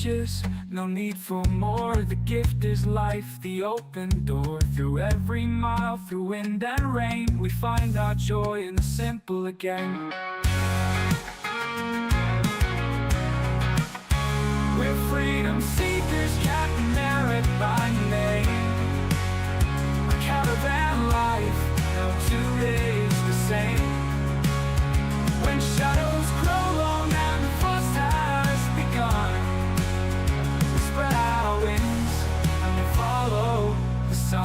riches, no need for more. The gift is life, the open door. Through every mile, through wind and rain, we find our joy in the simple again. We're freedom seekers, Captain Merit by name. A caravan life, no 2 days the same. When shadows grow long and the frost has begun, we spread our wings and we follow the sun.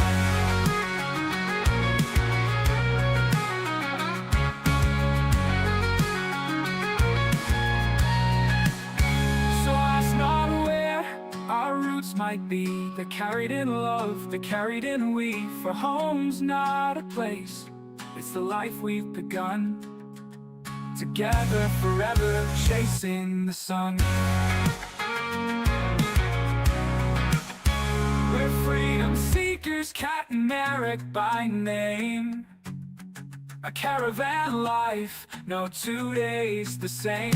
So ask not where our roots might be. They're carried in love, they're carried in we. For home's not a place, it's the life we've begun. Together forever, chasing the sun. We're freedom seekers, Cat and Merrick by name. A caravan life, no 2 days the same.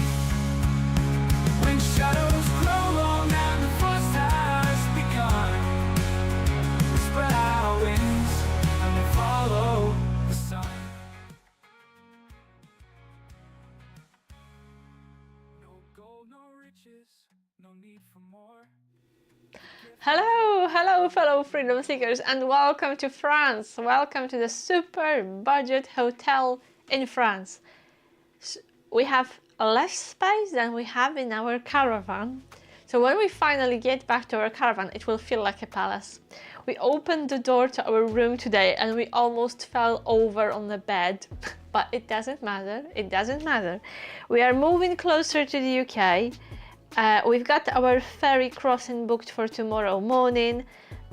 When shadows grow long and the frost has begun, we spread our wings and we follow the sun. No need for more. Hello fellow freedom seekers, and welcome to France. Welcome to the super budget hotel in France. We have less space than we have in our caravan. So when we finally get back to our caravan, it will feel like a palace. We opened the door to our room today and we almost fell over on the bed. But it doesn't matter, it doesn't matter. We are moving closer to the UK. We've got our ferry crossing booked for tomorrow morning,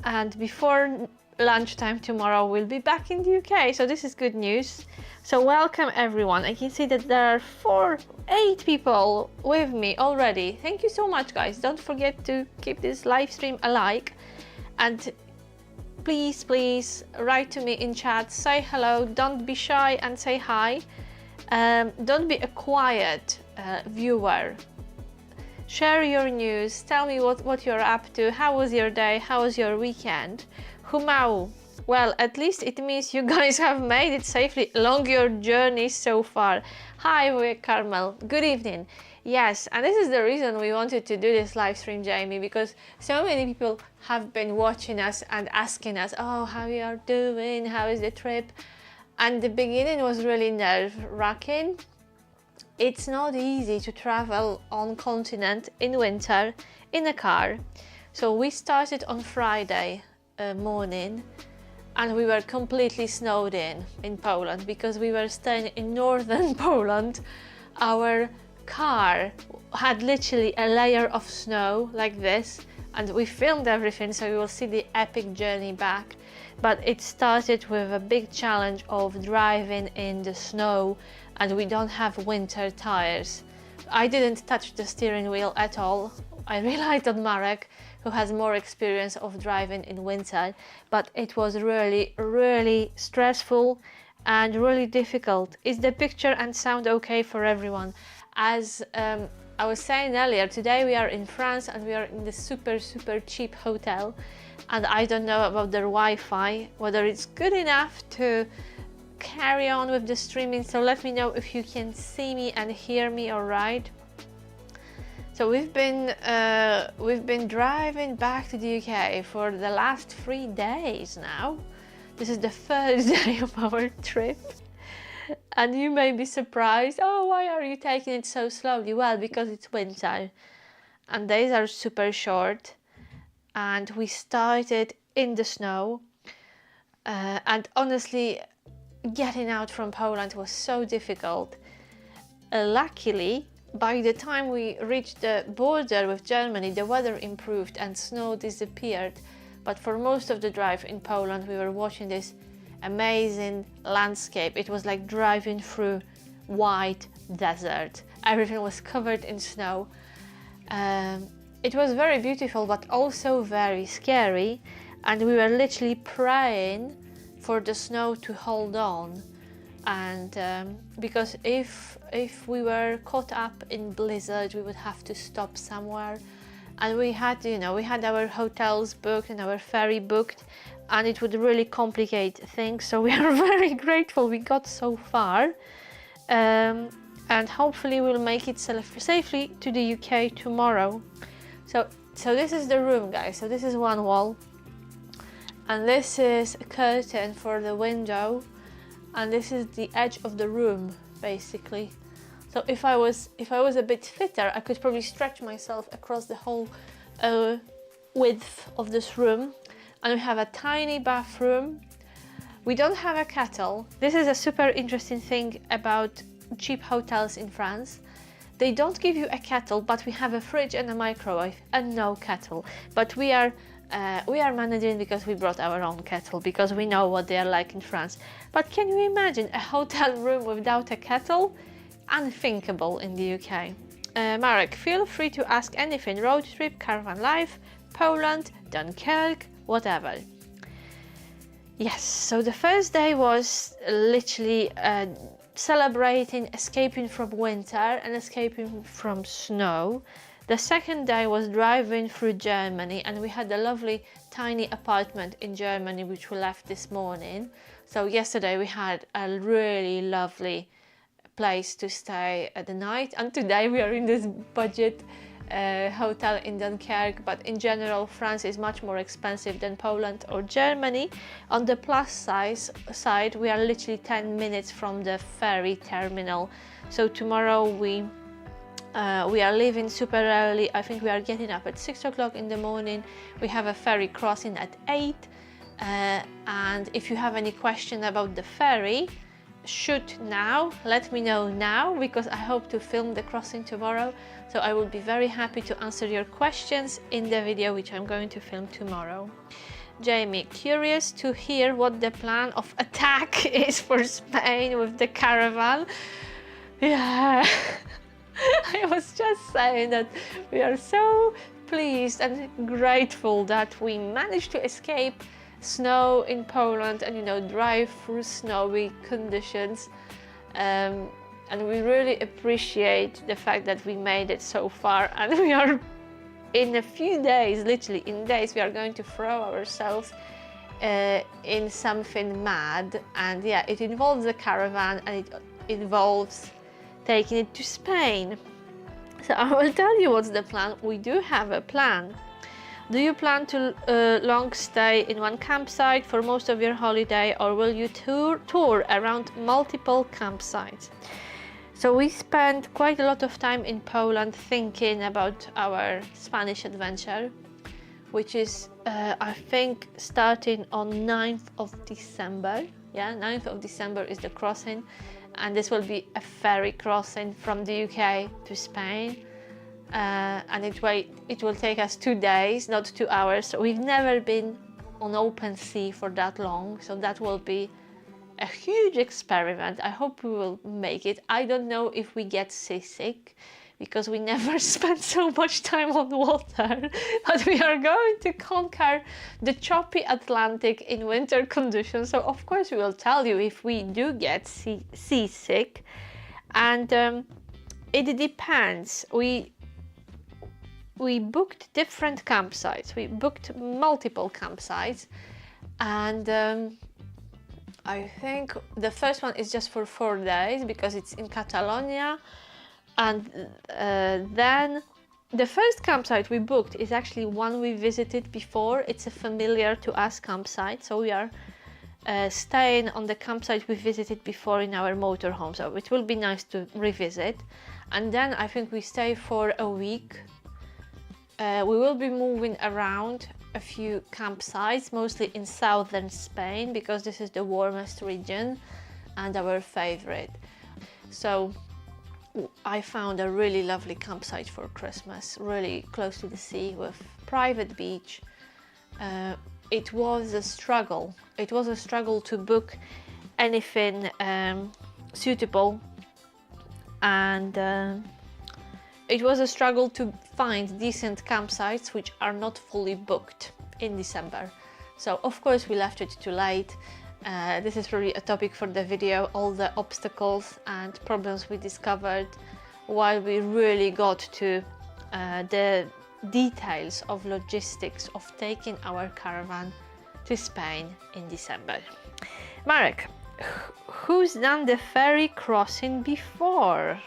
and before lunchtime tomorrow we'll be back in the UK, so this is good news. So welcome everyone. I can see that there are 8 people with me already. Thank you so much, guys. Don't forget to keep this live stream alive, and please write to me in chat, say hello, don't be shy and say hi. Don't be a quiet viewer. Share your news, tell me what you're up to, how was your day, how was your weekend. Humau, well, at least it means you guys have made it safely along your journey so far. Hi, we're Carmel, good evening. Yes, and this is the reason we wanted to do this live stream, Jamie, because so many people have been watching us and asking us, oh, how you are doing, how is the trip? And the beginning was really nerve-wracking. It's not easy to travel on continent in winter in a car. So we started on Friday morning and we were completely snowed in Poland because we were staying in northern Poland. Our car had literally a layer of snow like this, and we filmed everything, so you will see the epic journey back. But it started with a big challenge of driving in the snow, and we don't have winter tires. I didn't touch the steering wheel at all. I relied on Marek, who has more experience of driving in winter, but it was really stressful and really difficult. Is the picture and sound okay for everyone? As I was saying earlier, today we are in France and we are in the super cheap hotel, and I don't know about their Wi-Fi, whether it's good enough to carry on with the streaming, so let me know if you can see me and hear me all right. So we've been driving back to the UK for the last 3 days now. This is the first day of our trip. And you may be surprised, oh, why are you taking it so slowly? Well, because it's winter and days are super short, and we started in the snow, and honestly getting out from Poland was so difficult. Luckily, by the time we reached the border with Germany, the weather improved and snow disappeared. But for most of the drive in Poland, we were watching this amazing landscape. It was like driving through white desert. Everything was covered in snow. It was very beautiful, but also very scary, and we were literally praying for the snow to hold on, and because if we were caught up in blizzard, we would have to stop somewhere, and we had, we had our hotels booked and our ferry booked, and it would really complicate things. So we are very grateful we got so far, and hopefully we'll make it safely to the UK tomorrow. So this is the room, guys. So this is one wall, and this is a curtain for the window, and this is the edge of the room, basically. So if I was a bit fitter, I could probably stretch myself across the whole width of this room. And we have a tiny bathroom. We don't have a kettle. This is a super interesting thing about cheap hotels in France. They don't give you a kettle, but we have a fridge and a microwave and no kettle. But we are managing because we brought our own kettle, because we know what they are like in France. But can you imagine a hotel room without a kettle? Unthinkable in the UK. Marek, feel free to ask anything. Road trip, caravan life, Poland, Dunkerque, whatever. Yes, so the first day was literally celebrating escaping from winter and escaping from snow. The second day was driving through Germany, and we had a lovely tiny apartment in Germany which we left this morning. So yesterday we had a really lovely place to stay at the night, and today we are in this budget hotel in Dunkerque. But in general, France is much more expensive than Poland or Germany. On the plus side, we are literally 10 minutes from the ferry terminal. So tomorrow we are leaving super early. I think we are getting up at 6 o'clock in the morning. We have a ferry crossing at 8, and if you have any question about the ferry, shoot now, let me know now, because I hope to film the crossing tomorrow. So I will be very happy to answer your questions in the video which I'm going to film tomorrow. Jamie, curious to hear what the plan of attack is for Spain with the caravan. Yeah, I was just saying that we are so pleased and grateful that we managed to escape snow in Poland and drive through snowy conditions, and we really appreciate the fact that we made it so far, and we are in a few days, literally in days, we are going to throw ourselves in something mad. And yeah, it involves the caravan, and it involves taking it to Spain. So I will tell you what's the plan. We do have a plan. Do you plan to long stay in one campsite for most of your holiday, or will you tour around multiple campsites? So we spent quite a lot of time in Poland thinking about our Spanish adventure, which is I think starting on 9th of December. Yeah, 9th of December is the crossing, and this will be a ferry crossing from the UK to Spain. And it will take us 2 days, not 2 hours. So we've never been on open sea for that long, so that will be a huge experiment. I hope we will make it. I don't know if we get seasick, because we never spent so much time on water, but we are going to conquer the choppy Atlantic in winter conditions. So of course we will tell you if we do get seasick, and it depends. We booked different campsites. We booked multiple campsites, and I think the first one is just for 4 days because it's in Catalonia, and then the first campsite we booked is actually one we visited before. It's a familiar to us campsite, so we are staying on the campsite we visited before in our motorhome, so it will be nice to revisit. And then I think we stay for a week. We will be moving around a few campsites, mostly in southern Spain, because this is the warmest region and our favorite. So I found a really lovely campsite for Christmas, really close to the sea with private beach. It was a struggle. It was a struggle to book anything suitable, and it was a struggle to find decent campsites which are not fully booked in December. So of course we left it too late. This is really a topic for the video, all the obstacles and problems we discovered while we really got to the details of logistics of taking our caravan to Spain in December. Marek, who's done the ferry crossing before?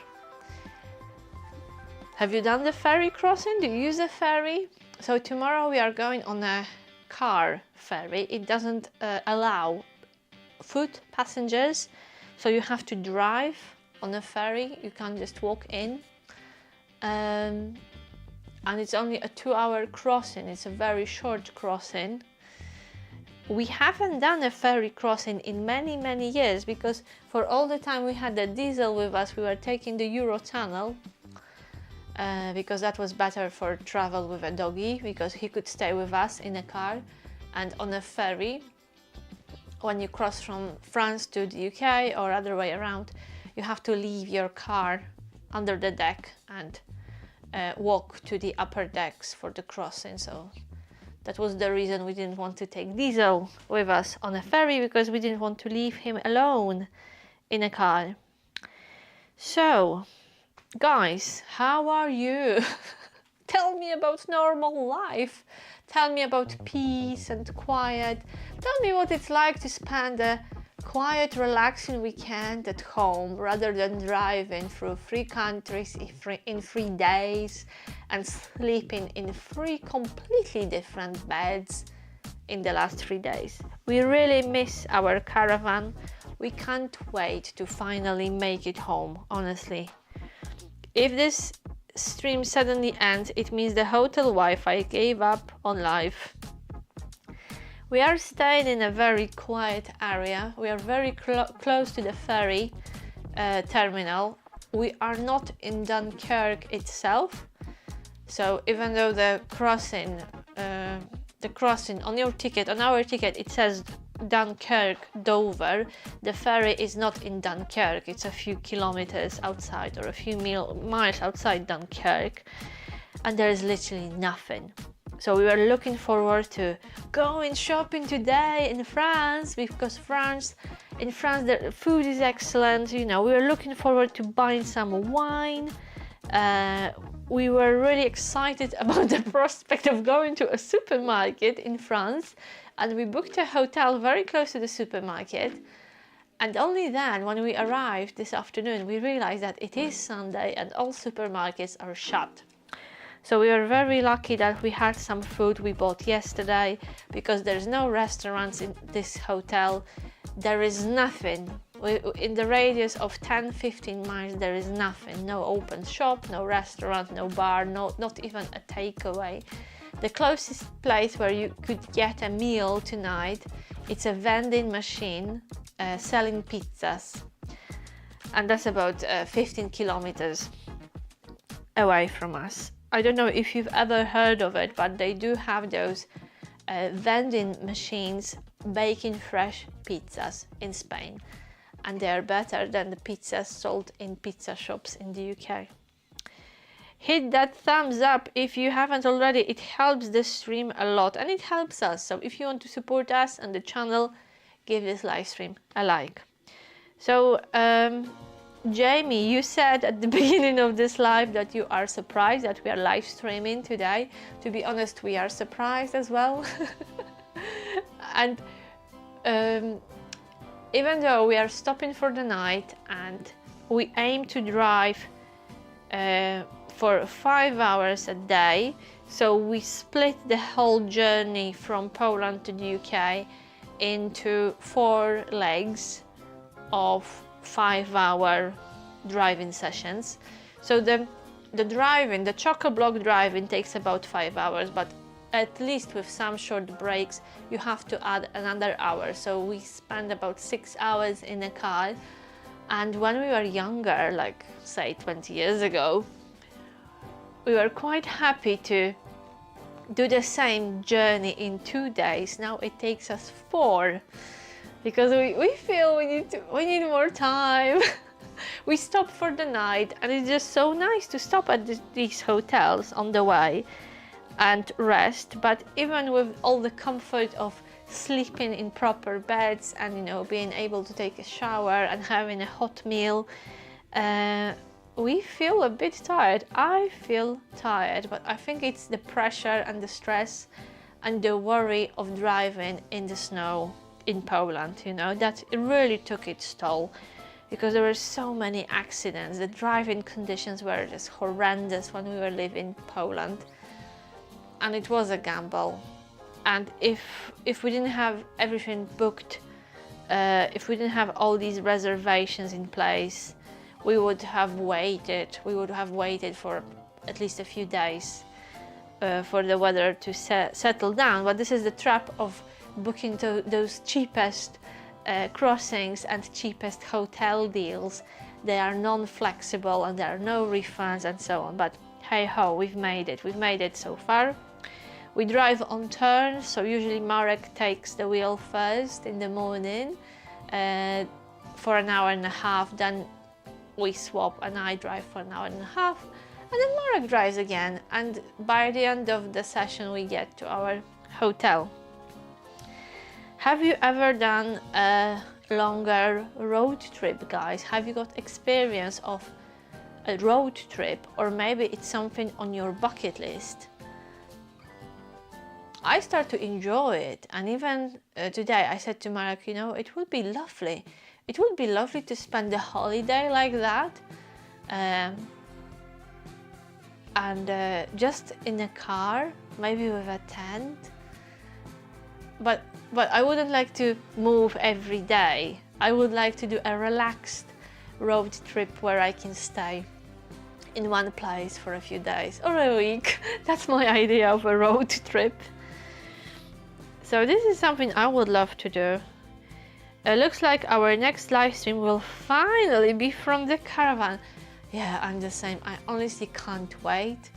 Have you done the ferry crossing? Do you use a ferry? So tomorrow we are going on a car ferry. It doesn't allow foot passengers, so you have to drive on a ferry. You can't just walk in. And it's only a 2-hour crossing. It's a very short crossing. We haven't done a ferry crossing in many years, because for all the time we had the diesel with us, we were taking the Eurotunnel, because that was better for travel with a doggy, because he could stay with us in a car. And on a ferry, when you cross from France to the UK or other way around, you have to leave your car under the deck and walk to the upper decks for the crossing. So that was the reason we didn't want to take Diesel with us on a ferry, because we didn't want to leave him alone in a car. So, guys, how are you? Tell me about normal life. Tell me about peace and quiet. Tell me what it's like to spend a quiet, relaxing weekend at home rather than driving through 3 countries in 3 days and sleeping in 3 completely different beds in the last 3 days. We really miss our caravan. We can't wait to finally make it home, honestly. If this stream suddenly ends, it means the hotel Wi-Fi gave up on life. We are staying in a very quiet area. We are very close to the ferry terminal. We are not in Dunkerque itself. So even though the crossing on your ticket, on our ticket, it says Dunkerque, Dover, the ferry is not in Dunkerque. It's a few kilometers outside, or a few miles outside Dunkerque, and there is literally nothing. So we were looking forward to going shopping today in France, because in France the food is excellent. You know, we were looking forward to buying some wine. We were really excited about the prospect of going to a supermarket in France, and we booked a hotel very close to the supermarket. And only then, when we arrived this afternoon, we realized that it is Sunday and all supermarkets are shut. So we were very lucky that we had some food we bought yesterday, because there's no restaurants in this hotel. There is nothing. In the radius of 10-15 miles, there is nothing. No open shop, no restaurant, no bar, not even a takeaway. The closest place where you could get a meal tonight, it's a vending machine selling pizzas. And that's about 15 kilometers away from us. I don't know if you've ever heard of it, but they do have those vending machines baking fresh pizzas in Spain. And they are better than the pizzas sold in pizza shops in the UK. Hit that thumbs up if you haven't already. It helps the stream a lot, and it helps us. So if you want to support us and the channel, give this live stream a like. So Jamie, you said at the beginning of this live that you are surprised that we are live streaming today. To be honest, we are surprised as well. And even though we are stopping for the night and we aim to drive for 5 hours a day, so we split the whole journey from Poland to the UK into 4 legs of 5-hour driving sessions. So the chock-a-block driving takes about 5 hours, but at least with some short breaks you have to add another hour. So we spend about 6 hours in a car. And when we were younger, like say 20 years ago, we were quite happy to do the same journey in 2 days. Now it takes us 4, because we feel we need more time. We stop for the night, and it's just so nice to stop at these hotels on the way and rest. But even with all the comfort of sleeping in proper beds and, you know, being able to take a shower and having a hot meal, we feel a bit tired. I feel tired, but I think it's the pressure and the stress and the worry of driving in the snow in Poland, you know, that it really took its toll, because there were so many accidents. The driving conditions were just horrendous when we were living in Poland, and it was a gamble. And if we didn't have everything booked, if we didn't have all these reservations in place, we would have waited for at least a few days for the weather to settle down. But this is the trap of booking those cheapest crossings and cheapest hotel deals. They are non-flexible and there are no refunds and so on. But hey ho, we've made it so far. We drive on turns, so usually Marek takes the wheel first in the morning for an hour and a half, then we swap and I drive for an hour and a half, and then Marek drives again, and by the end of the session we get to our hotel. Have you ever done a longer road trip, guys? Have you got experience of a road trip, or maybe it's something on your bucket list? I start to enjoy it, and even today I said to Marek, you know, it would be lovely. It would be lovely to spend a holiday like that, and just in a car, maybe with a tent. But I wouldn't like to move every day. I would like to do a relaxed road trip where I can stay in one place for a few days or a week. That's my idea of a road trip. So this is something I would love to do. It looks like our next live stream will finally be from the Caravan. Yeah, I'm the same. I honestly can't wait,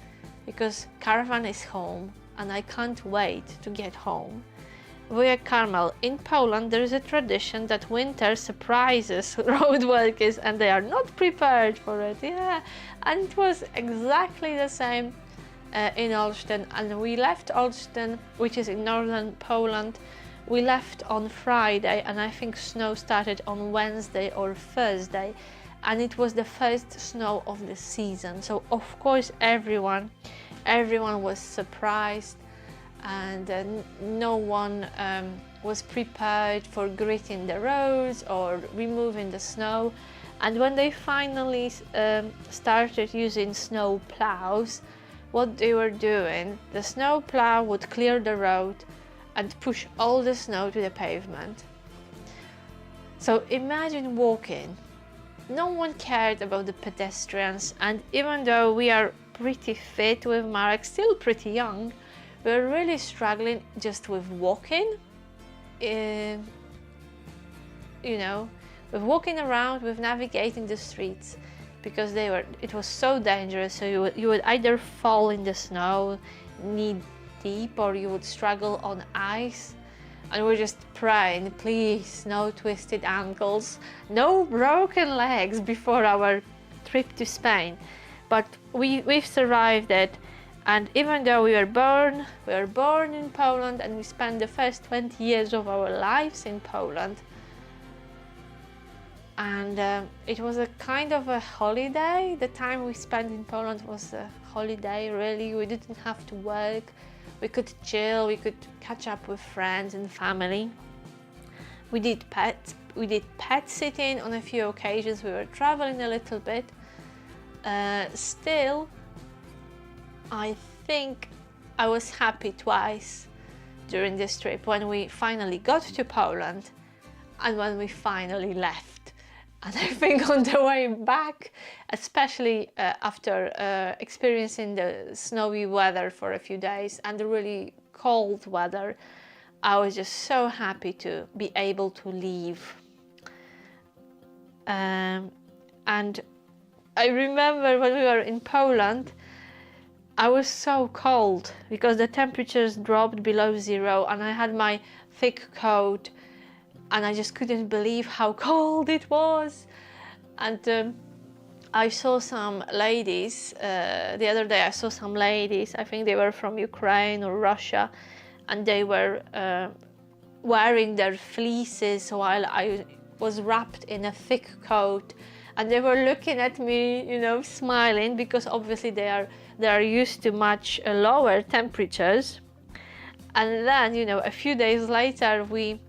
because Caravan is home and I can't wait to get home. Wujek Karmel, in Poland there is a tradition that winter surprises road workers and they are not prepared for it. Yeah, and it was exactly the same in Olsztyn, and we left Olsztyn, which is in northern Poland. We left on Friday, and I think snow started on Wednesday or Thursday, and it was the first snow of the season. So of course everyone was surprised, and no one was prepared for gritting the roads or removing the snow. And when they finally started using snow plows, what they were doing, the snow plow would clear the road and push all the snow to the pavement. So imagine walking. No one cared about the pedestrians, and even though we are pretty fit with Marek, still pretty young, we're really struggling just with walking. You know, with walking around, with navigating the streets, because it was so dangerous. So you would either fall in the snow knee deep, or you would struggle on ice. And we're just praying, please, no twisted ankles, no broken legs before our trip to Spain. But we've survived it. And even though we were born in Poland, and we spent the first 20 years of our lives in Poland, and it was a kind of a holiday. The time we spent in Poland was a holiday, really. We didn't have to work. We could chill, we could catch up with friends and family. We did pet sitting on a few occasions. We were traveling a little bit. Still, I think I was happy twice during this trip, when we finally got to Poland and when we finally left. And I think on the way back, especially after experiencing the snowy weather for a few days and the really cold weather, I was just so happy to be able to leave. And I remember when we were in Poland, I was so cold because the temperatures dropped below zero, and I had my thick coat, and I just couldn't believe how cold it was. And I saw some ladies, the other day I saw some ladies, I think they were from Ukraine or Russia, and they were wearing their fleeces while I was wrapped in a thick coat and they were looking at me, you know, smiling, because obviously they are used to much lower temperatures. And then, you know, a few days later, we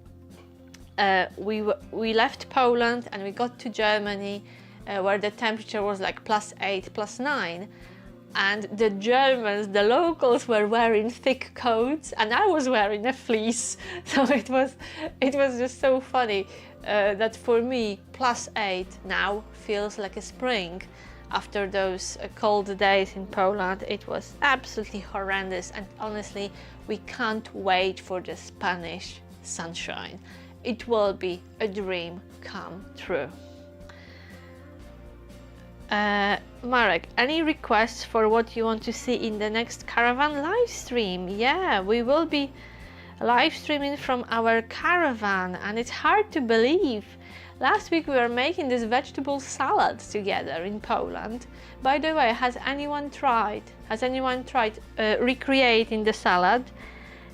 left Poland and we got to Germany, where the temperature was like +8, +9. And the Germans, the locals, were wearing thick coats, and I was wearing a fleece. So it was just so funny that for me, +8 now feels like a spring. After those cold days in Poland, it was absolutely horrendous, and honestly, we can't wait for the Spanish sunshine. It will be a dream come true. Marek, any requests for what you want to see in the next Caravan live stream? Yeah, we will be live streaming from our caravan, and it's hard to believe. Last week we were making this vegetable salad together in Poland. By the way, has anyone tried recreating the salad?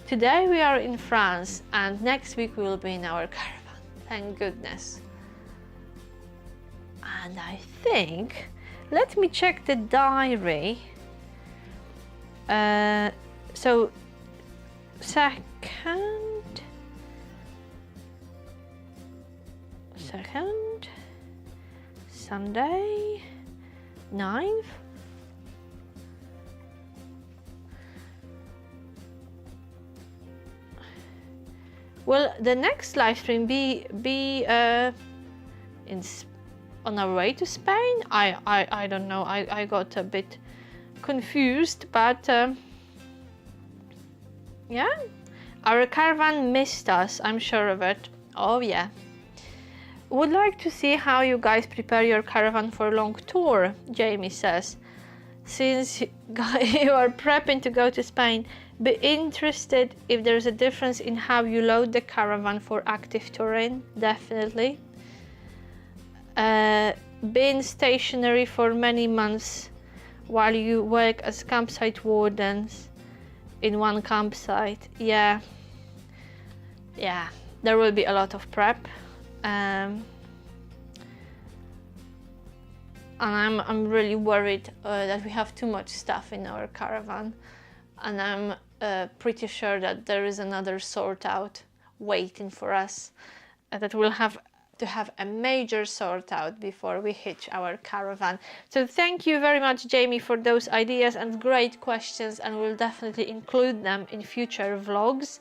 Today we are in France, and next week we will be in our caravan. Thank goodness. And I think, let me check the diary. So, second, Sunday, 9th. Will the next live stream be on our way to Spain? I don't know. I got a bit confused, but yeah, our caravan missed us. I'm sure of it. Oh yeah. Would like to see how you guys prepare your caravan for a long tour, Jamie says. Since you are prepping to go to Spain, be interested if there's a difference in how you load the caravan for active terrain. Definitely. Been stationary for many months while you work as campsite wardens in one campsite. Yeah, there will be a lot of prep. And I'm really worried that we have too much stuff in our caravan, and I'm pretty sure that there is another sort out waiting for us, that we'll have to have a major sort out before we hitch our caravan. So thank you very much, Jamie, for those ideas and great questions, and we'll definitely include them in future vlogs.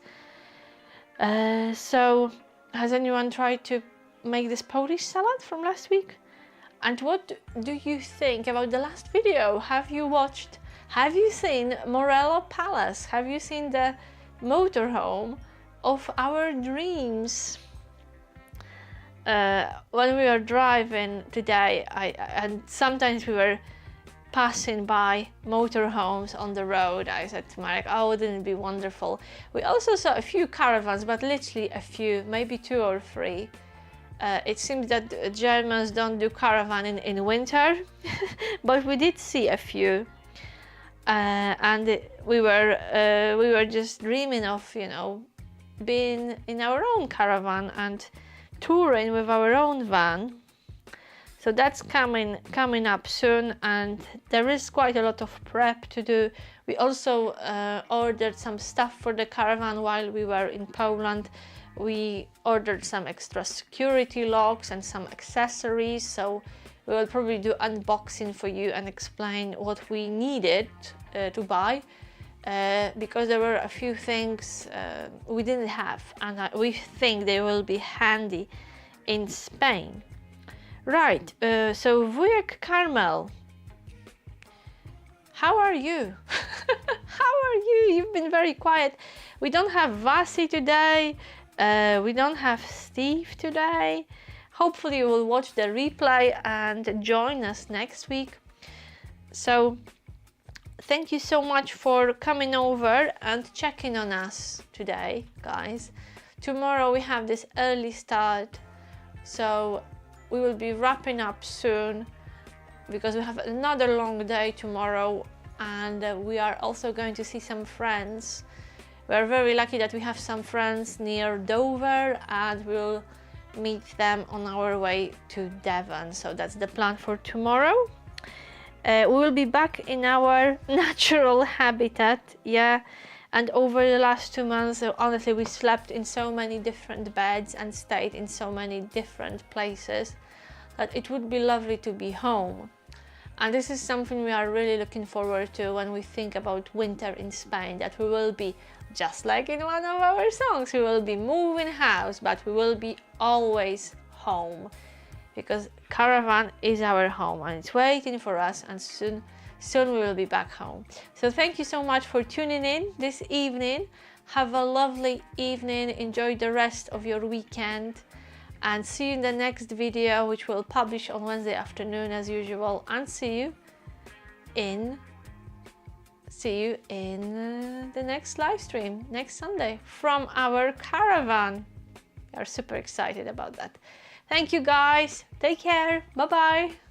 So has anyone tried to make this Polish salad from last week? And what do you think about the last video? Have you seen Morello Palace? Have you seen the motorhome of our dreams? When we were driving today, and sometimes we were passing by motorhomes on the road, I said to Marek, oh, wouldn't it be wonderful? We also saw a few caravans, but literally a few, maybe 2 or 3. It seems that Germans don't do caravanning in winter, but we did see a few, and we were just dreaming of, you know, being in our own caravan and touring with our own van. So that's coming up soon, and there is quite a lot of prep to do. We also ordered some stuff for the caravan while we were in Poland. We ordered some extra security locks and some accessories, so we will probably do unboxing for you and explain what we needed to buy, because there were a few things we didn't have, and we think they will be handy in Spain. Right, so Wujek Carmel, how are you? How are you? You've been very quiet. We don't have Vasi today. We don't have Steve today. Hopefully you will watch the replay and join us next week. So thank you so much for coming over and checking on us today, guys. Tomorrow we have this early start, so we will be wrapping up soon because we have another long day tomorrow, and we are also going to see some friends. We are very lucky that we have some friends near Dover, and we'll meet them on our way to Devon. So that's the plan for tomorrow. We will be back in our natural habitat, yeah. And over the last 2 months, honestly, we slept in so many different beds and stayed in so many different places that it would be lovely to be home. And this is something we are really looking forward to when we think about winter in Spain, that we will be, just like in one of our songs, we will be moving house, but we will be always home. Because Caravan is our home and it's waiting for us, and soon we will be back home. So thank you so much for tuning in this evening. Have a lovely evening, enjoy the rest of your weekend, and see you in the next video, which we'll publish on Wednesday afternoon as usual, and see you in the next live stream next Sunday from our caravan. We are super excited about that. Thank you guys, take care, bye bye.